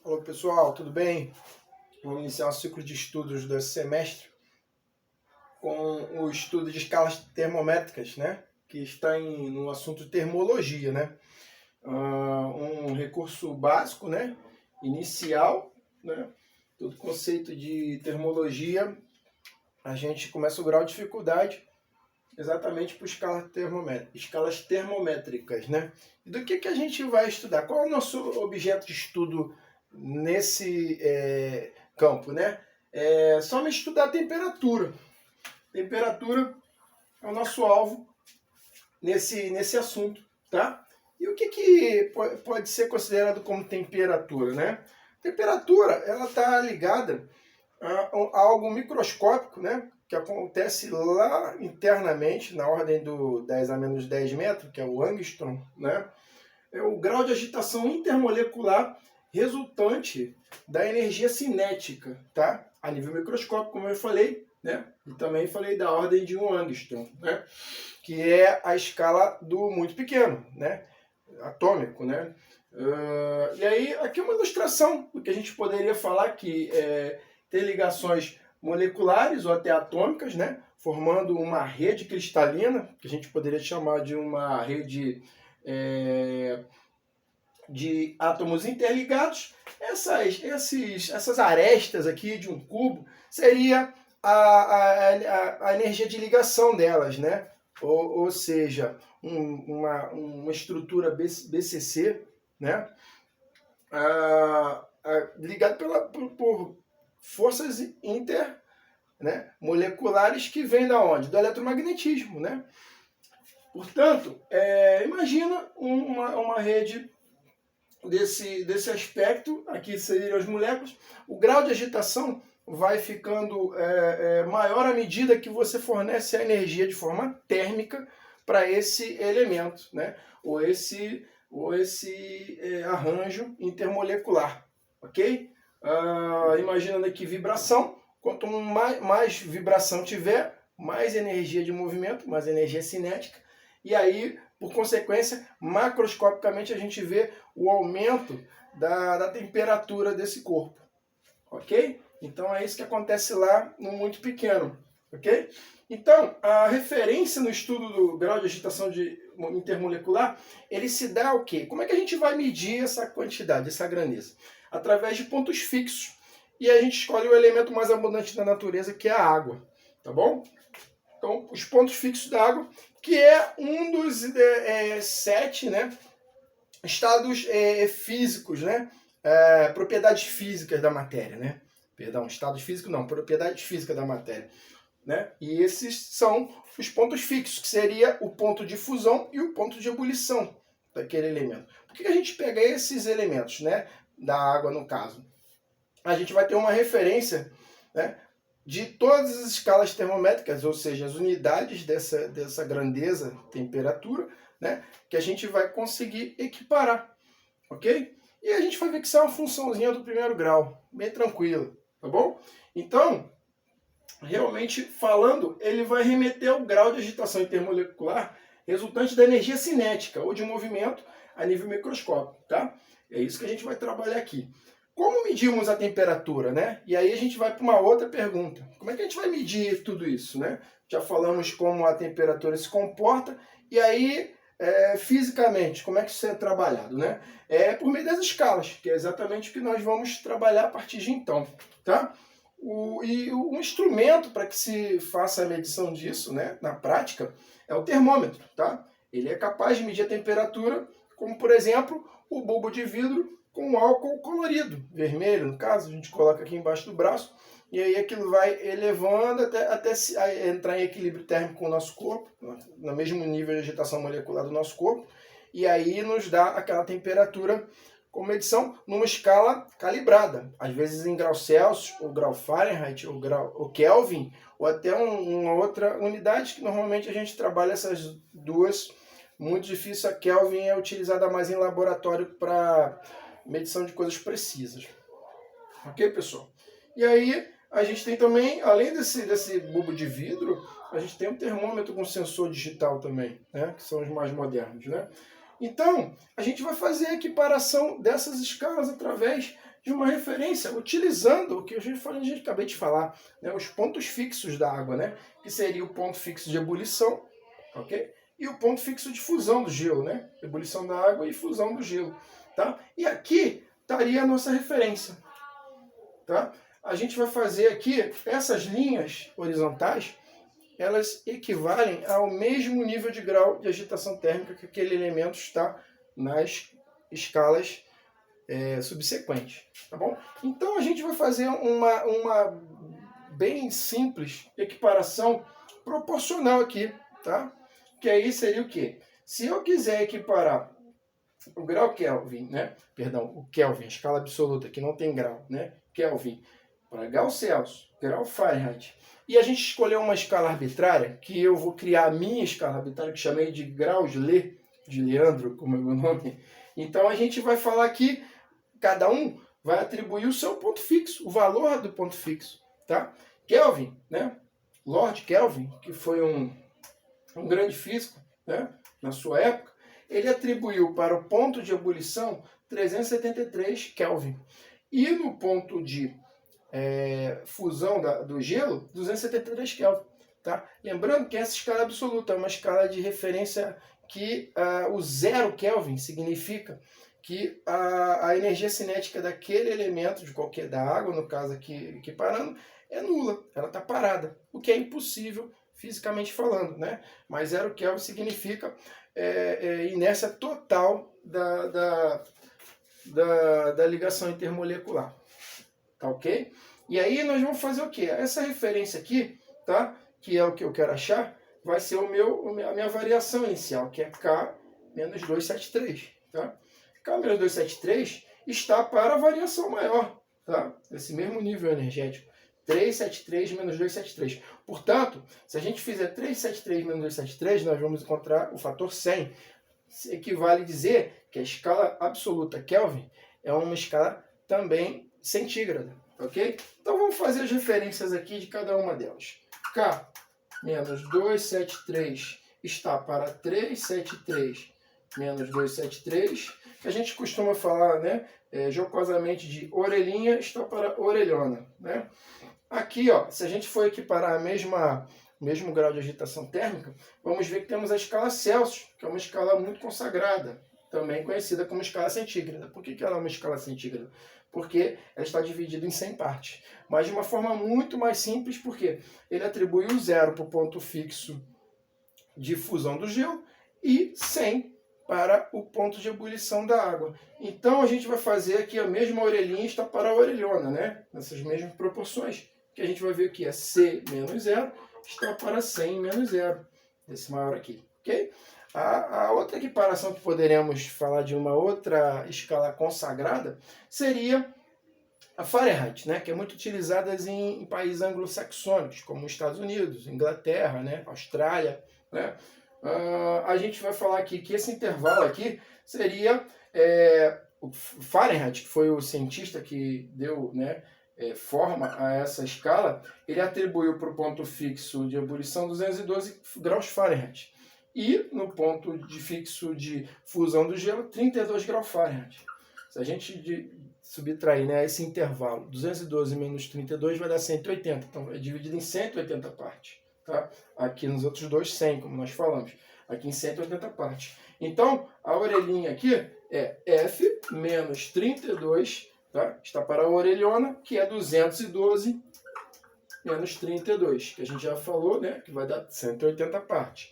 Olá pessoal, tudo bem? Vamos iniciar um ciclo de estudos desse semestre com o estudo de escalas termométricas, né? Que está no assunto de termologia, né? Um recurso básico, né? Inicial, né? Todo conceito de termologia, a gente começa o grau de dificuldade exatamente por escalas termométricas, né? E do que a gente vai estudar? Qual é o nosso objeto de estudo nesse campo, né? Somente estudar a temperatura. Temperatura é o nosso alvo nesse assunto, tá? E o que pode ser considerado como temperatura, né? Temperatura, ela está ligada a algo microscópico, né? Que acontece lá internamente, na ordem do 10 a menos 10 metros, que é o angstrom, né? É o grau de agitação intermolecular resultante da energia cinética, tá? A nível microscópico, como eu falei, né? E também falei da ordem de 1 angstrom, né? Que é a escala do muito pequeno, né? Atômico, né? E aí, aqui é uma ilustração do que a gente poderia falar que tem ligações moleculares ou até atômicas, né? Formando uma rede cristalina, que a gente poderia chamar de uma rede de átomos interligados. Essas arestas aqui de um cubo seria a energia de ligação delas, né? Ou seja, uma estrutura BCC, né? Ligado por forças moleculares que vêm da onde? Do eletromagnetismo, né? Portanto, imagina uma rede desse aspecto, aqui seriam as moléculas, o grau de agitação vai ficando maior à medida que você fornece a energia de forma térmica para esse elemento, né? ou esse arranjo intermolecular, ok? Imaginando aqui vibração, quanto mais vibração tiver, mais energia de movimento, mais energia cinética, e aí, por consequência, macroscopicamente a gente vê o aumento da temperatura desse corpo, ok? Então é isso que acontece lá no muito pequeno, ok? Então, a referência no estudo do grau de agitação intermolecular, ele se dá o quê? Como é que a gente vai medir essa quantidade, essa grandeza? Através de pontos fixos. E a gente escolhe o elemento mais abundante da natureza, que é a água, tá bom? Então, os pontos fixos da água, que é um dos 7, né, estados físicos, né, propriedades físicas da matéria, né? Perdão, estados físicos não, propriedades físicas da matéria, né? E esses são os pontos fixos, que seria o ponto de fusão e o ponto de ebulição daquele elemento. Por que a gente pega esses elementos, né, da água no caso? A gente vai ter uma referência, né, de todas as escalas termométricas, ou seja, as unidades dessa grandeza, temperatura, né, que a gente vai conseguir equiparar, ok? E a gente vai ver que isso é uma funçãozinha do primeiro grau, bem tranquila, tá bom? Então, realmente falando, ele vai remeter ao grau de agitação intermolecular resultante da energia cinética ou de movimento a nível microscópico, tá? É isso que a gente vai trabalhar aqui. Como medimos a temperatura, né? E aí a gente vai para uma outra pergunta. Como é que a gente vai medir tudo isso, né? Já falamos como a temperatura se comporta e aí fisicamente, como é que isso é trabalhado, né? É por meio das escalas, que é exatamente o que nós vamos trabalhar a partir de então, tá? Um instrumento para que se faça a medição disso, né, na prática, é o termômetro, tá? Ele é capaz de medir a temperatura, como por exemplo, o bulbo de vidro com álcool colorido, vermelho, no caso, a gente coloca aqui embaixo do braço, e aí aquilo vai elevando até entrar em equilíbrio térmico com o nosso corpo, no mesmo nível de agitação molecular do nosso corpo, e aí nos dá aquela temperatura com medição numa escala calibrada, às vezes em grau Celsius, ou grau Fahrenheit, ou Kelvin, ou até uma outra unidade, que normalmente a gente trabalha essas duas. Muito difícil, a Kelvin é utilizada mais em laboratório para medição de coisas precisas. Ok, pessoal? E aí, a gente tem também, além desse bulbo de vidro, a gente tem um termômetro com sensor digital também, né? Que são os mais modernos, né? Então, a gente vai fazer a equiparação dessas escalas através de uma referência utilizando o que a gente acabei de falar, né, os pontos fixos da água, né, que seria o ponto fixo de ebulição, ok? E o ponto fixo de fusão do gelo, né? Ebulição da água e fusão do gelo, tá? E aqui estaria a nossa referência, tá? A gente vai fazer aqui essas linhas horizontais, elas equivalem ao mesmo nível de grau de agitação térmica que aquele elemento está nas escalas subsequentes, tá bom? Então a gente vai fazer uma bem simples equiparação proporcional aqui, tá? Que aí seria o quê? Se eu quiser equiparar o grau Kelvin, né? Perdão, o Kelvin, a escala absoluta, que não tem grau, né? Kelvin, para grau Celsius, grau Fahrenheit, e a gente escolher uma escala arbitrária, que eu vou criar a minha escala arbitrária, que chamei de graus Le, de Leandro, como é o meu nome. Então a gente vai falar que cada um vai atribuir o seu ponto fixo, o valor do ponto fixo, tá? Kelvin, né? Lord Kelvin, que foi um grande físico, né, na sua época, ele atribuiu para o ponto de ebulição 373 Kelvin. E no ponto de fusão do gelo, 273 Kelvin. Tá? Lembrando que essa escala absoluta é uma escala de referência que o 0 Kelvin significa que a energia cinética daquele elemento, da água, no caso aqui equiparando, é nula, ela está parada, o que é impossível fisicamente falando, né? Mas 0 Kelvin significa inércia total da ligação intermolecular, tá ok? E aí nós vamos fazer o quê? Essa referência aqui, tá? Que é o que eu quero achar, vai ser a minha variação inicial, que é K menos 273, tá? K menos 273 está para a variação maior, tá? Esse mesmo nível energético. 373 menos 273. Portanto, se a gente fizer 373 menos 273, nós vamos encontrar o fator 100. Isso equivale a dizer que a escala absoluta Kelvin é uma escala também centígrada, ok? Então vamos fazer as referências aqui de cada uma delas. K menos 273 está para 373 menos 273, que a gente costuma falar, né, jocosamente de orelhinha está para orelhona, né? Aqui, ó, se a gente for equiparar o mesmo grau de agitação térmica, vamos ver que temos a escala Celsius, que é uma escala muito consagrada, também conhecida como escala centígrada. Por que ela é uma escala centígrada? Porque ela está dividida em 100 partes, mas de uma forma muito mais simples, porque ele atribui o 0 para o ponto fixo de fusão do gelo e 100 para o ponto de ebulição da água. Então a gente vai fazer aqui a mesma orelhinha está para a orelhona, né? Nessas mesmas proporções, que a gente vai ver que é C menos 0 está para 100 menos 0, esse maior aqui, ok? A outra equiparação que poderemos falar de uma outra escala consagrada seria a Fahrenheit, né? Que é muito utilizada em países anglo-saxônicos, como os Estados Unidos, Inglaterra, né? Austrália, né? A gente vai falar aqui que esse intervalo aqui seria o Fahrenheit, que foi o cientista que deu, né, forma a essa escala. Ele atribuiu para o ponto fixo de ebulição 212 graus Fahrenheit. E no ponto de fixo de fusão do gelo, 32 graus Fahrenheit. Se a gente subtrair, né, esse intervalo, 212 menos 32 vai dar 180. Então é dividido em 180 partes. Tá? Aqui nos outros dois, 100, como nós falamos. Aqui em 180 partes. Então, a orelhinha aqui é F menos 32, tá? Está para a orelhona, que é 212 menos 32, que a gente já falou, né? Que vai dar 180 partes.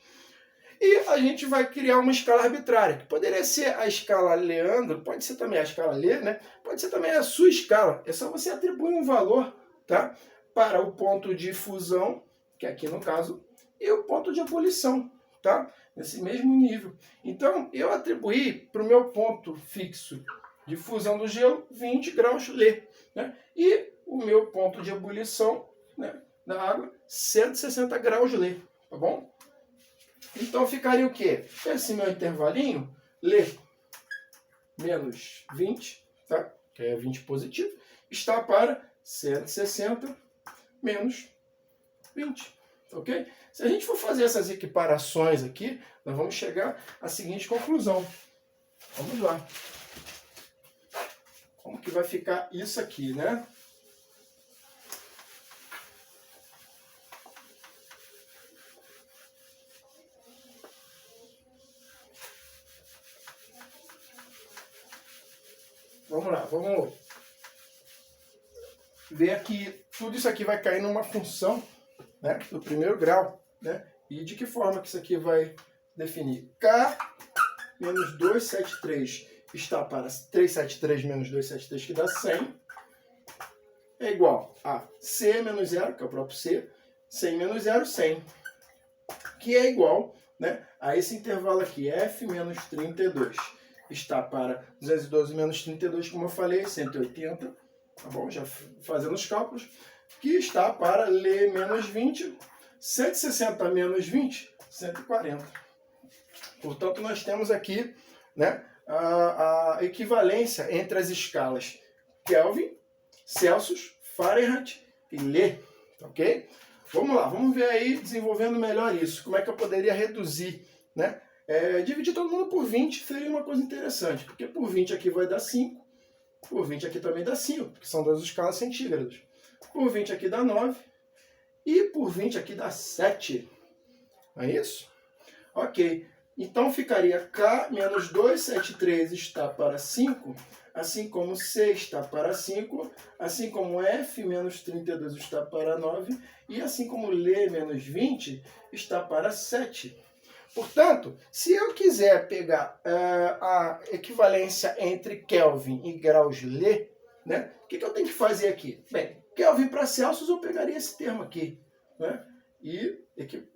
E a gente vai criar uma escala arbitrária, que poderia ser a escala Leandro, pode ser também a escala Lê, né? Pode ser também a sua escala. É só você atribuir um valor, tá? Para o ponto de fusão, que aqui no caso, e o ponto de ebulição, tá? Nesse mesmo nível. Então, eu atribuí para o meu ponto fixo de fusão do gelo 20 graus Lê, né? E o meu ponto de ebulição, né, da água 160 graus Lê, tá bom? Então ficaria o quê? Esse meu intervalinho, Lê menos 20, tá? Que é 20 positivo, está para 160 menos 20, ok? Se a gente for fazer essas equiparações aqui, nós vamos chegar à seguinte conclusão. Vamos lá. como que vai ficar isso aqui, né? Vamos lá, vamos ver que tudo isso aqui vai cair numa função, né, do primeiro grau, né? E de que forma que isso aqui vai definir? K menos 273 está para 373 menos 273, que dá 100, é igual a C menos 0, que é o próprio C, 100 menos 0, 100, que é igual, né, a esse intervalo aqui, F menos 32. Está para 212 menos 32, como eu falei, 180, tá bom? Já fazendo os cálculos, que está para Lê menos 20, 160 menos 20, 140. Portanto, nós temos aqui, né, a equivalência entre as escalas Kelvin, Celsius, Fahrenheit e Lê, ok? Vamos lá, vamos ver aí, desenvolvendo melhor isso. Como é que eu poderia reduzir, né? Dividir todo mundo por 20 seria uma coisa interessante, porque por 20 aqui vai dar 5, por 20 aqui também dá 5, porque são duas escalas centígradas. Por 20 aqui dá 9, e por 20 aqui dá 7. Não é isso? Ok, então ficaria K menos 273 está para 5, assim como C está para 5, assim como F menos 32 está para 9, e assim como Lê menos 20 está para 7. Portanto, se eu quiser pegar a equivalência entre Kelvin e graus Lê, né, o que eu tenho que fazer aqui? Bem, Kelvin para Celsius eu pegaria esse termo aqui, né, e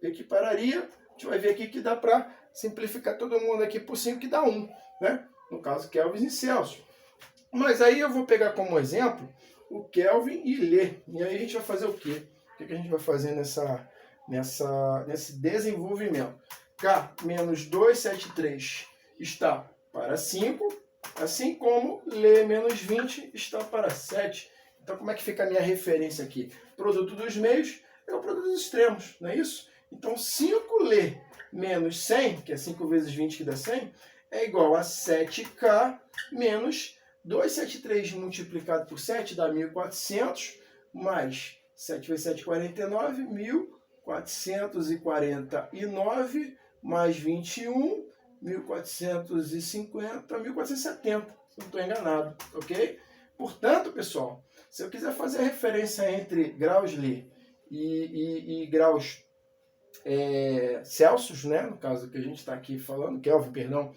equipararia. A gente vai ver aqui que dá para simplificar todo mundo aqui por 5, que dá 1, né? No caso, Kelvin e Celsius. Mas aí eu vou pegar como exemplo o Kelvin e Lê. E aí a gente vai fazer o quê? O que a gente vai fazer nesse desenvolvimento? K menos 273 está para 5, assim como Lê menos 20 está para 7. Então, como é que fica a minha referência aqui? Produto dos meios é o produto dos extremos, não é isso? Então, 5 Lê menos 100, que é 5 vezes 20 que dá 100, é igual a 7K menos 273 multiplicado por 7 dá 1.400, mais 7 vezes 7, 49, 1.449, mais 21, 1.450, 1.470, se não estou enganado, ok? Portanto, pessoal, se eu quiser fazer a referência entre graus Lê e graus Celsius, né, no caso que a gente está aqui falando, Kelvin, perdão,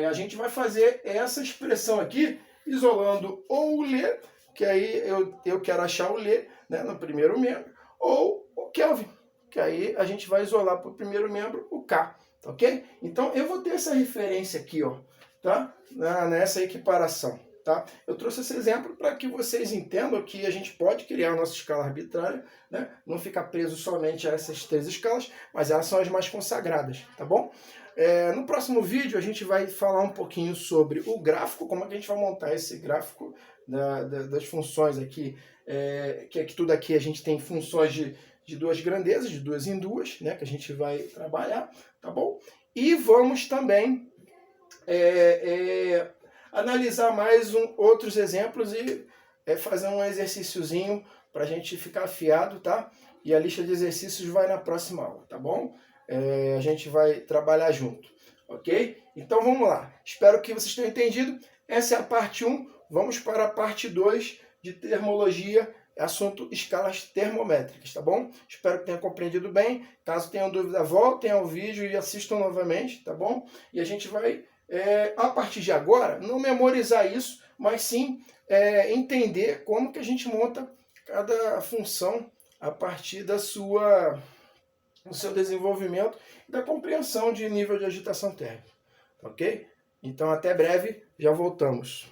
a gente vai fazer essa expressão aqui, isolando ou o Lê, que aí eu quero achar o Lê, né, no primeiro membro, ou o Kelvin, que aí a gente vai isolar para o primeiro membro o K, ok? Então eu vou ter essa referência aqui, ó, tá? Nessa equiparação. Tá? Eu trouxe esse exemplo para que vocês entendam que a gente pode criar a nossa escala arbitrária, né? Não ficar preso somente a essas 3 escalas, mas elas são as mais consagradas, tá bom? No próximo vídeo a gente vai falar um pouquinho sobre o gráfico, como é que a gente vai montar esse gráfico das funções aqui, que tudo aqui a gente tem funções de duas grandezas, de duas em duas, né? Que a gente vai trabalhar, tá bom? E vamos também analisar mais outros exemplos e fazer um exercíciozinho para a gente ficar afiado, tá? E a lista de exercícios vai na próxima aula, tá bom? A gente vai trabalhar junto, ok? Então vamos lá. Espero que vocês tenham entendido. Essa é a parte 1. Vamos para a parte 2 de termologia, assunto escalas termométricas, tá bom? Espero que tenham compreendido bem. Caso tenham dúvida, voltem ao vídeo e assistam novamente, tá bom? E a gente vai a partir de agora, não memorizar isso, mas sim entender como que a gente monta cada função a partir do seu desenvolvimento e da compreensão de nível de agitação térmica, ok? Então, até breve, já voltamos.